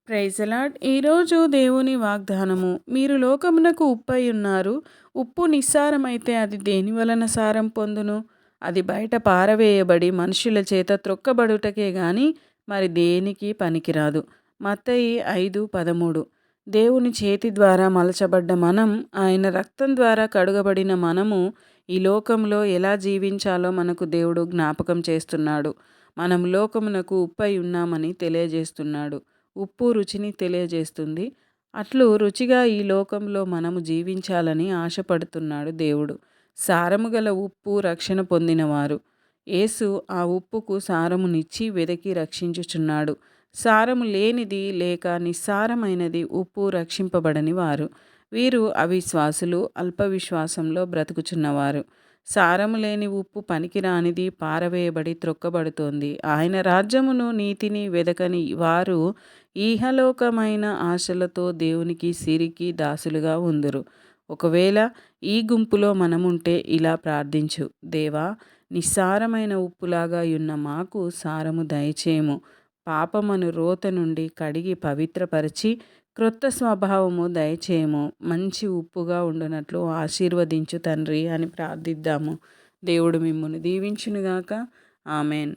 Praise అలాడ్. ఈరోజు దేవుని వాగ్దానము, మీరు లోకమునకు ఉప్పై ఉన్నారు. ఉప్పు నిస్సారమైతే అది దేని వలన సారం పొందును? అది బయట పారవేయబడి మనుషుల చేత త్రొక్కబడుటకే గాని మరి దేనికి పనికిరాదు. మత్తయి 5:13. దేవుని చేతి ద్వారా మలచబడ్డ మనం, ఆయన రక్తం ద్వారా కడుగబడిన మనము ఈ లోకంలో ఎలా జీవించాలో మనకు దేవుడు జ్ఞాపకం చేస్తున్నాడు. మనం లోకమునకు ఉప్పై ఉన్నామని తెలియజేస్తున్నాడు. ఉప్పు రుచిని తెలియజేస్తుంది. అట్లు రుచిగా ఈ లోకంలో మనము జీవించాలని ఆశపడుతున్నాడు దేవుడు. సారము గల ఉప్పు రక్షణ పొందినవారు. యేసు ఆ ఉప్పుకు సారమునిచ్చి వెదకి రక్షించుచున్నాడు. సారము లేనిది లేక నిస్సారమైనది ఉప్పు రక్షింపబడని వారు. వీరు అవిశ్వాసులు, అల్ప విశ్వాసంలో బ్రతుకుచున్నవారు. సారము లేని ఉప్పు పనికిరానిది, పారవేయబడి త్రొక్కబడుతోంది. ఆయన రాజ్యమును నీతిని వెదకని వారు ఈహలోకమైన ఆశలతో దేవునికి సిరికి దాసులుగా ఉందురు. ఒకవేళ ఈ గుంపులో మనముంటే ఇలా ప్రార్థించు. దేవా, నిస్సారమైన ఉప్పులాగా యున్న మాకు సారము దయచేయము. పాపమను రోత నుండి కడిగి పవిత్రపరిచి క్రొత్త స్వభావము దయచేయము. మంచి ఉప్పుగా ఉండునట్లు ఆశీర్వదించు తండ్రి అని ప్రార్థిద్దాము. దేవుడు మిమ్మును దీవించునుగాక. ఆమెన్.